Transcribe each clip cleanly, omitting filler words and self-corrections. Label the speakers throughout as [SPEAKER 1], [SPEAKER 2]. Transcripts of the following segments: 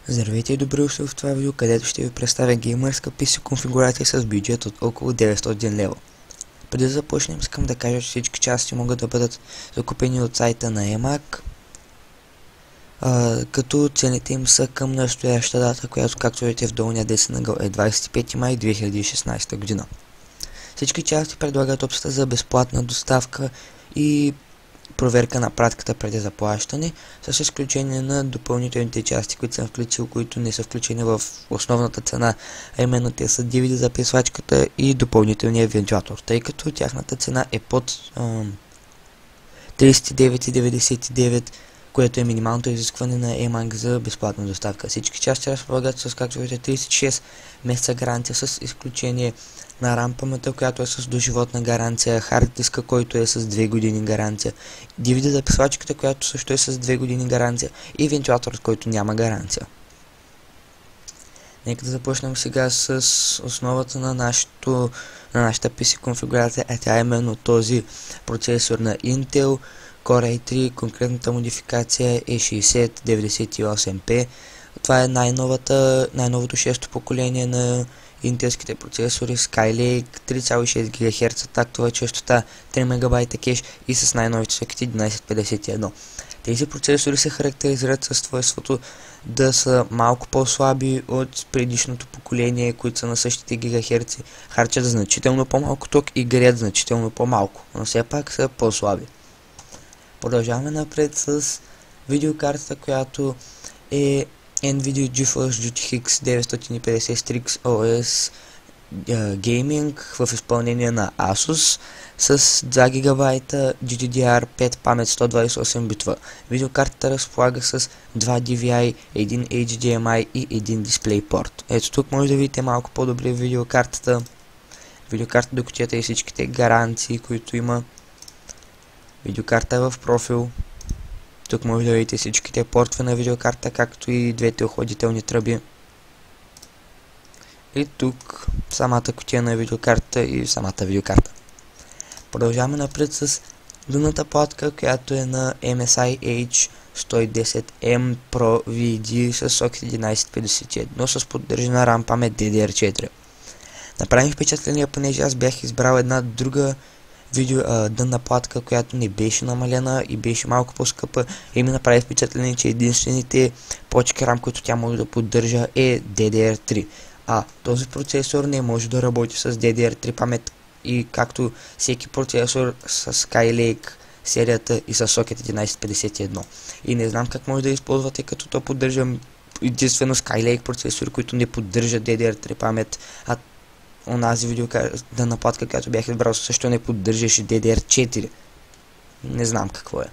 [SPEAKER 1] Здравейте и добре дошли в това видео, където ще ви представя геймърска PC конфигурация с бюджет от около 900 лева. Преди да започнем, искам да кажа, че всички части могат да бъдат закупени от сайта на eMAG, като цените им са към настояща дата, която, както видите в долния десен ъгъл, е 25 май 2016 година. Всички части предлагат опцията за безплатна доставка и проверка на пратката преди заплащане, с изключение на допълнителните части, които съм включил, които не са включени в основната цена, а именно те са DVD записвачката и допълнителния вентилатор, тъй като тяхната цена е под 39,99, което е минималното изискване на eMAG за безплатна доставка. Всички части разполагат с, както видите, 36 месеца гаранция, с изключение на RAM паметта, която е с доживотна гаранция, хард диска, който е с 2 години гаранция, DVD записвачката, която също е с 2 години гаранция, и вентилаторът, който няма гаранция. Нека да започнем сега с основата на нашата PC конфигурация, а тя е именно този процесор на Intel Core i3, конкретната модификация е 6098P. Това е най-новото 6-то поколение на интелските процесори Skylake, 3,6 ГГц, тактова честота, 3 МБ кеш и с най-новите сокети 1151. Тези процесори се характеризират със свойството да са малко по-слаби от предишното поколение, които са на същите гигахерци, харчат значително по-малко ток и греят значително по-малко, но все пак са по-слаби. Продължаваме напред с видеокартата, която е NVIDIA GeForce GTX 950 Strix OS Gaming в изпълнение на Asus с 2 ГБ GDDR5 памет 128 битва. Видеокартата разполага с 2 DVI, 1 HDMI и 1 DisplayPort. Ето тук може да видите малко по-добре видеокартата. Видеокартата докато и всичките гаранции, които има. Видеокарта е в профил. Тук може да видите всичките портове на видеокарта, както и двете охладителни тръби. И тук самата кутия на видеокарта и самата видеокарта. Продължаваме напред с дъвната платка, която е на MSI H110M Pro VD с сокет 1151 с поддържана RAM памет DDR4. Направи впечатление, понеже аз бях избрал една друга дънна платка, която не беше намалена и беше малко по-скъпа, и ми направи впечатление, че единствените плочки RAM, които тя може да поддържа, е DDR3. Този процесор не може да работи с DDR3 памет, и както всеки процесор с Skylake серията и с сокет 1151. И не знам как може да използвате, като то поддържа единствено Skylake процесори, които не поддържат DDR3 памет, а онази видеокарта платка, която бях избрал, също не поддържаше DDR4. Не знам какво е.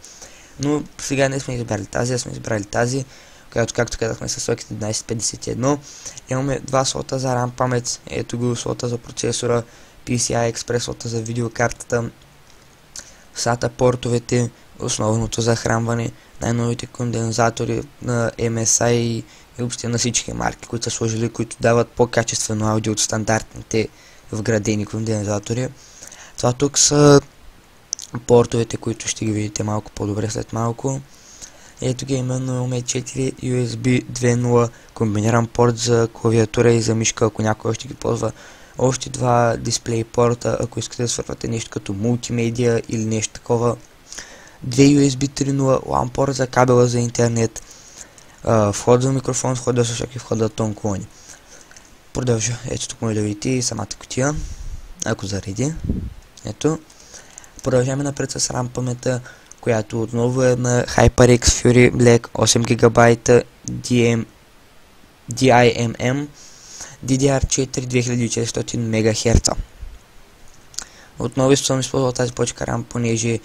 [SPEAKER 1] Но сега не сме избрали тази, а сме избрали тази, която, както казахме, с сокет 1151. Имаме два слота за RAM памет, ето го слота за процесора, PCI Express слота за видеокартата, SATA портовете, основното захранване, най-новите кондензатори на MSI и въобще на всички марки, които са сложили, които дават по-качествено аудио от стандартните вградени кондензатори. Това тук са портовете, които ще ги видите малко по-добре след малко. Ето ги, именно имаме 4 USB 2.0 комбиниран порт за клавиатура и за мишка, ако някой още ги ползва. Още два дисплей порта, ако искате да свързвате нещо като мултимедия или нещо такова. 2 USB 3.0 LAN порт за кабела за интернет. Вход за микрофон, вход за слушалки, вход за тон колони. Продължа. Ето тук може да видите и самата кутия, ако зареди. Ето. Продължаваме напред с RAM памета, която отново е на HyperX Fury Black 8 ГБ DIMM DDR4 2400 МГц. Отново съм използвал тази почка RAM, понеже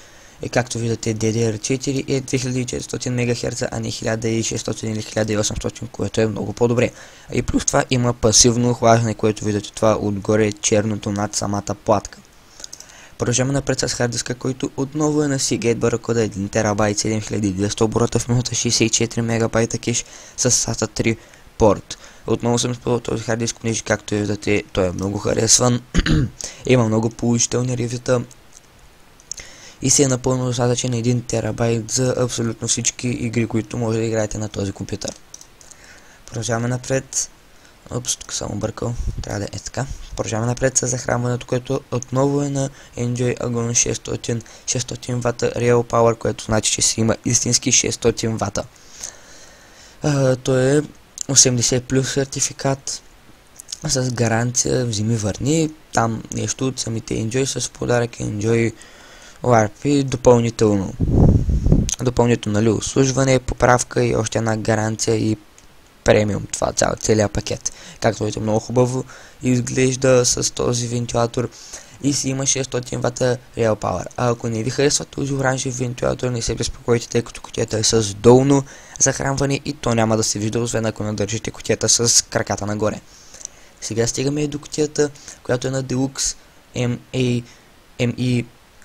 [SPEAKER 1] както виждате DDR4 е 2400 МГц, а не 1600 или 1800, което е много по-добре. И плюс това има пасивно охлаждане, което виждате това отгоре черното над самата платка. Продължаваме напред с хард диска, който отново е на Seagate Barracuda 1 ТБ 7200 оборота в минута, 64 МБ кеш с SATA 3 порт. Отново съм използвал този хард диск, понеже както виждате той е много харесван. Има много положителни ревюта и си е напълно достатъчен 1 ТБ за абсолютно всички игри, които може да играете на този компютър. Продължаваме напред. Опс, тук съм объркал. Трябва да е така. Продължаваме напред с захранването, което отново е на Enjoy Agon 600 вата Real Power, което значи, че си има истински 600 вата. Той е 80 плюс сертификат с гаранция вземи върни. Там нещо от самите Enjoy с подарък Enjoy ORP допълнително. Нали, услужване, поправка и още една гаранция и премиум, това целият пакет. Както видите, много хубаво изглежда с този вентилатор и си има 600 вата Real Power. А ако не ви харесва този оранжев вентилатор, не се безпокойте, тъй като кутията е с долно захранване и то няма да се вижда, освен ако надържите кутията с краката нагоре. Сега стигаме и до кутията, която е на Deluxe ME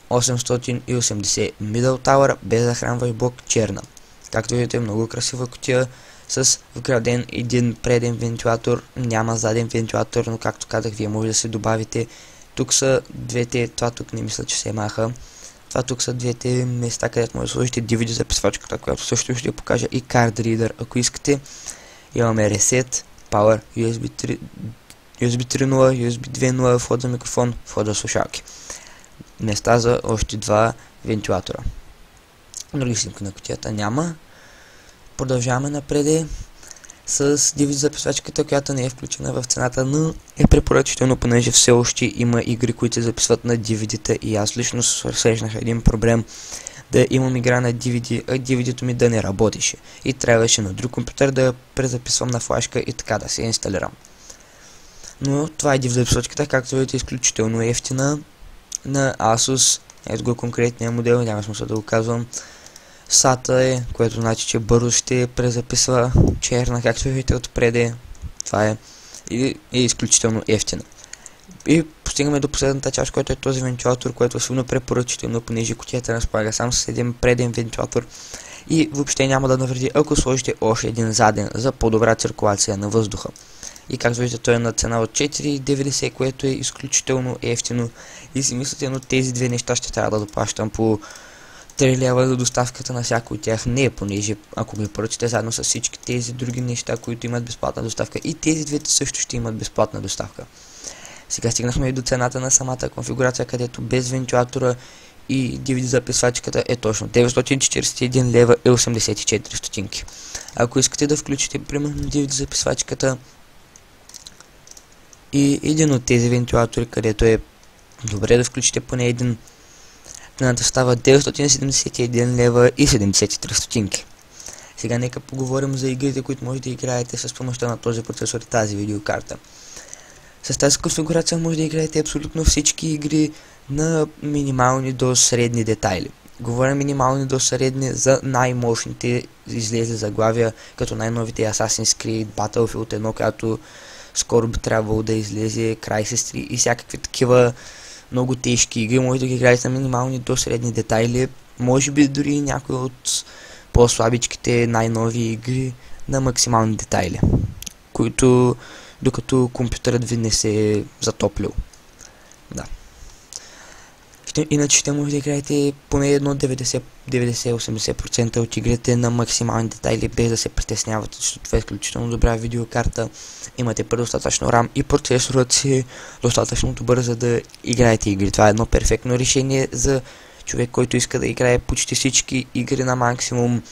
[SPEAKER 1] 880 Middle Tower без захранващ блок, черна. Както видите, много красива кутия с вграден един преден вентилатор, няма заден вентилатор, но както казах, вие може да се добавите. Тук са двете, това тук не мисля, че се маха. Това тук са двете места, където може да сложите DVD записвачката, която също ще покажа, и Card Reader, ако искате. Имаме Reset, Power, USB 3.0, USB 2.0, вход за микрофон, вход за слушалки. Места за още два вентилатора. Други снимки на кутията няма. Продължаваме напред с DVD записвачката, която не е включена в цената, но е препоръчително, понеже все още има игри, които се записват на DVD-та и аз лично срещнах един проблем да имам игра на DVD, а DVD-то ми да не работеше и трябваше на друг компютър да я презаписвам на флашка и така да се инсталирам. Но това е DVD записвачката, както видите, изключително ефтина, на Asus. Ето го конкретния модел, няма смисъл да го казвам. SATA е, което значи, че бързо ще презаписва, черна, както видите отпреде. Това е и е изключително ефтина. И постигаме до последната част, който е този вентилатор, който е силно препоръчително, понеже кутията разполага само с един преден вентилатор и въобще няма да навреди, ако сложите още един заден за по-добра циркулация на въздуха. И както виждате, той е на цена от 4,90, което е изключително ефтино. И си мислите, но тези две неща ще трябва да доплащам по 3 лева за доставката на всяко от тях. Не, понеже ако ми поръчате заедно с всички тези други неща, които имат безплатна доставка, и тези двете също ще имат безплатна доставка. Сега стигнахме и до цената на самата конфигурация, където без вентилатора и DVD записвачката е точно 941 лева и 84 стотинки. Ако искате да включите примерно DVD записвачката и един от тези вентилатори, където е добре да включите поне един, цената става 971 лева и 73 стотинки. Сега нека поговорим за игрите, които може да играете с помощта на този процесор и тази видеокарта. С тази конфигурация може да играете абсолютно всички игри на минимални до средни детайли. Говоря минимални до средни за най-мощните излезли заглавия, като най-новите Assassin's Creed, Battlefield 1, която скоро би трябвало да излезе, Crysis 3 и всякакви такива много тежки игри. Може да ги играете на минимални до средни детайли, може би дори някои от по-слабичките най-нови игри на максимални детайли, които докато компютърът ви не се е затоплил. Да. Иначе ще може да играете поне едно 90-80% от игрите на максимални детайли, без да се притеснявате, защото това е изключително добра видеокарта. Имате предостатъчно RAM и процесорът си е достатъчно добър, за да играете игри. Това е едно перфектно решение за човек, който иска да играе почти всички игри на максимум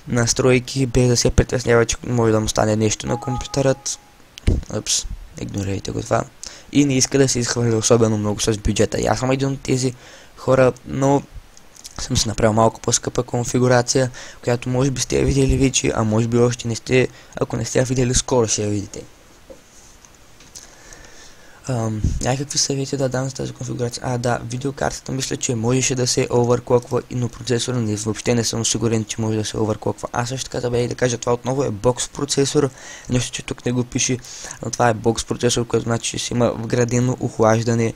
[SPEAKER 1] настройки, без да се притеснява, че може да му стане нещо на компютърът. Упс, игнорирайте го това. И не иска да се изхвърля особено много с бюджета. И аз съм един от тези хора, но съм си направил малко по-скъпа конфигурация, която може би сте я видели вече, а може би още не сте, ако не сте я видели, скоро ще я видите. Някакви съвети да дам за тази конфигурация. Да, видеокартата мисля, че можеше да се оверклоква, но процесора въобще не съм сигурен, че може да се оверклоква. Аз също така забравих да кажа, това отново е бокс процесор, нещо, че тук не го пише, но това е бокс процесор, което значи, че си има вградено охлаждане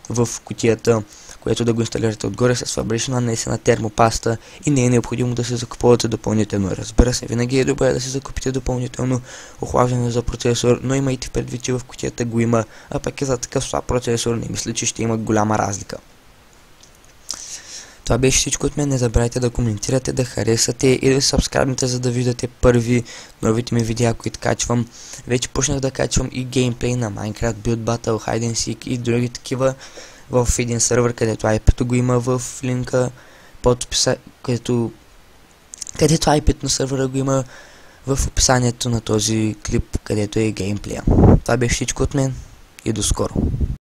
[SPEAKER 1] в кутията, което да го инсталирате отгоре с фабрично нанесена термопаста и не е необходимо да се закупувате допълнително. Разбира се, винаги е добре да се закупите допълнително охлаждане за процесор, но имайте предвид, че в кутията го има, а пък и за такъв слаб процесор не мисля, че ще има голяма разлика. Това беше всичко от мен. Не забравяйте да коментирате, да харесате и да сабскрайбнете, за да виждате първи новите ми видеа, които качвам. Вече почнах да качвам и геймплей на Minecraft, Build Battle, Hide and Seek и други такива в един сервер, където IP-то го има в линка под където IP на сервера го има в описанието на този клип, където е геймплея. Това беше всичко от мен и до скоро.